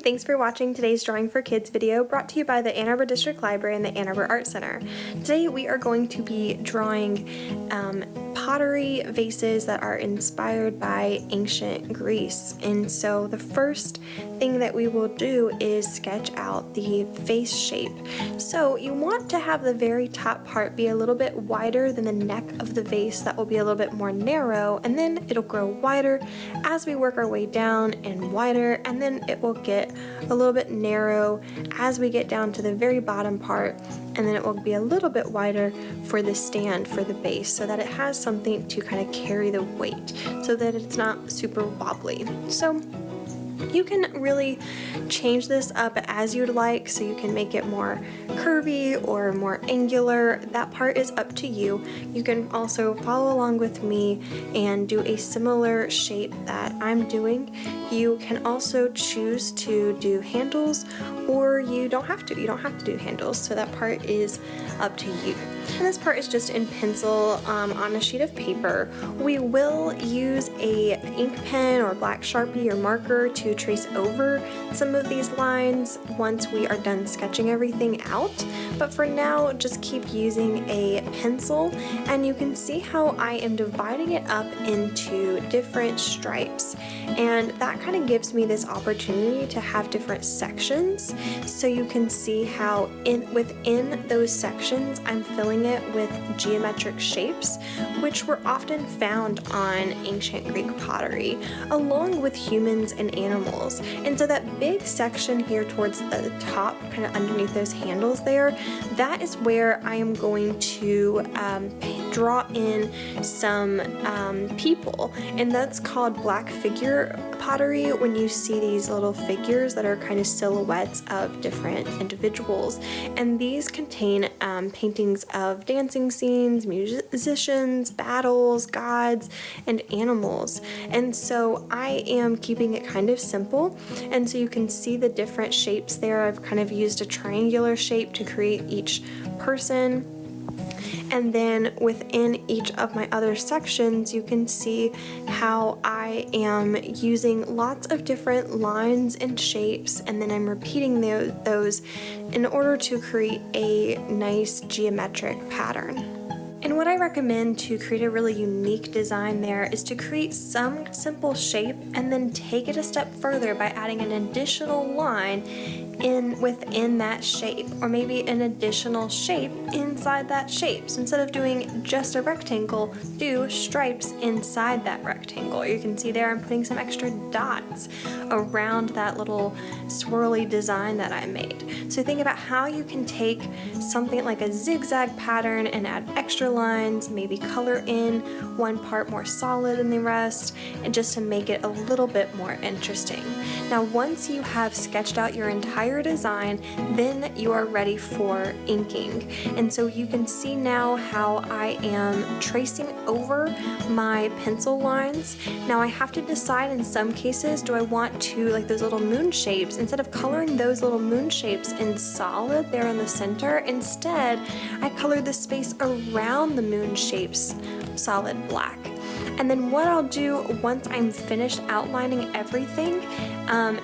thanks for watching today's Drawing for Kids video brought to you by the Ann Arbor District Library and the Ann Arbor Art Center. Today we are going to be drawing pottery vases that are inspired by ancient Greece. And so the first thing that we will do is sketch out the vase shape. So you want to have the very top part be a little bit wider than the neck of the vase. That will be a little bit more narrow, and then it'll grow wider as we work our way down and wider, and then it will get a little bit narrow as we get down to the very bottom part, and then it will be a little bit wider for the stand for the base so that it has something to kind of carry the weight so that it's not super wobbly. So you can really change this up as you'd like, so you can make it more curvy or more angular. That part is up to you. You can also follow along with me and do a similar shape that I'm doing. You can also choose to do handles, or you don't have to. You don't have to do handles, so that part is up to you. And this part is just in pencil on a sheet of paper. We will use a ink pen or black Sharpie or marker to trace over some of these lines once we are done sketching everything out. But for now, just keep using a pencil, and you can see how I am dividing it up into different stripes. And that kind of gives me this opportunity to have different sections, so you can see how within those sections I'm filling it with geometric shapes, which were often found on ancient Greek pottery, along with humans and animals. And so that big section here towards the top, kind of underneath those handles there, that is where I am going to draw in some people, and that's called black figure pottery, when you see these little figures that are kind of silhouettes of different individuals. And these contain paintings of dancing scenes, musicians, battles, gods, and animals. And so I am keeping it kind of simple, and so you can see the different shapes there. I've kind of used a triangular shape to create each person. And then within each of my other sections, you can see how I am using lots of different lines and shapes, and then I'm repeating those in order to create a nice geometric pattern. And what I recommend to create a really unique design there is to create some simple shape and then take it a step further by adding an additional line within that shape, or maybe an additional shape inside that shape. So instead of doing just a rectangle, do stripes inside that rectangle. You can see there I'm putting some extra dots around that little swirly design that I made. So think about how you can take something like a zigzag pattern and add extra lines, maybe color in one part more solid than the rest, and just to make it a little bit more interesting. Now once you have sketched out your entire design, then you are ready for inking. And so you can see now how I am tracing over my pencil lines. Now I have to decide in some cases, do I want to, like those little moon shapes, instead of coloring those little moon shapes in solid there in the center, instead I color the space around the moon shapes solid black. And then what I'll do once I'm finished outlining everything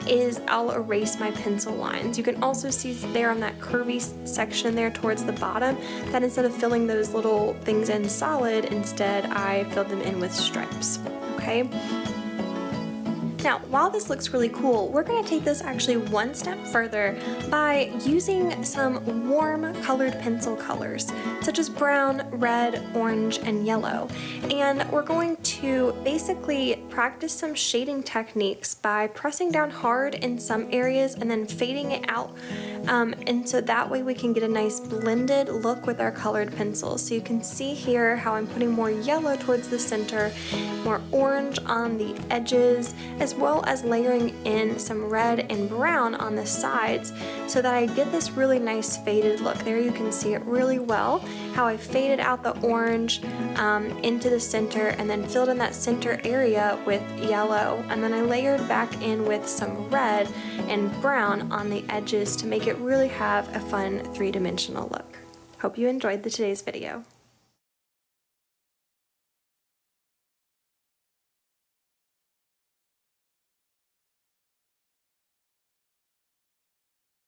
is I'll erase my pencil lines. You can also see there on that curvy section there towards the bottom that instead of filling those little things in solid, instead I filled them in with stripes, okay? Now, while this looks really cool, we're going to take this actually one step further by using some warm colored pencil colors, such as brown, red, orange, and yellow. And we're going to basically practice some shading techniques by pressing down hard in some areas and then fading it out. And so that way we can get a nice blended look with our colored pencils. So you can see here how I'm putting more yellow towards the center, more orange on the edges, as well as layering in some red and brown on the sides so that I get this really nice faded look. There you can see it really well, how I faded out the orange into the center and then filled in that center area with yellow, and then I layered back in with some red and brown on the edges to make it really have a fun three-dimensional look. Hope you enjoyed today's video.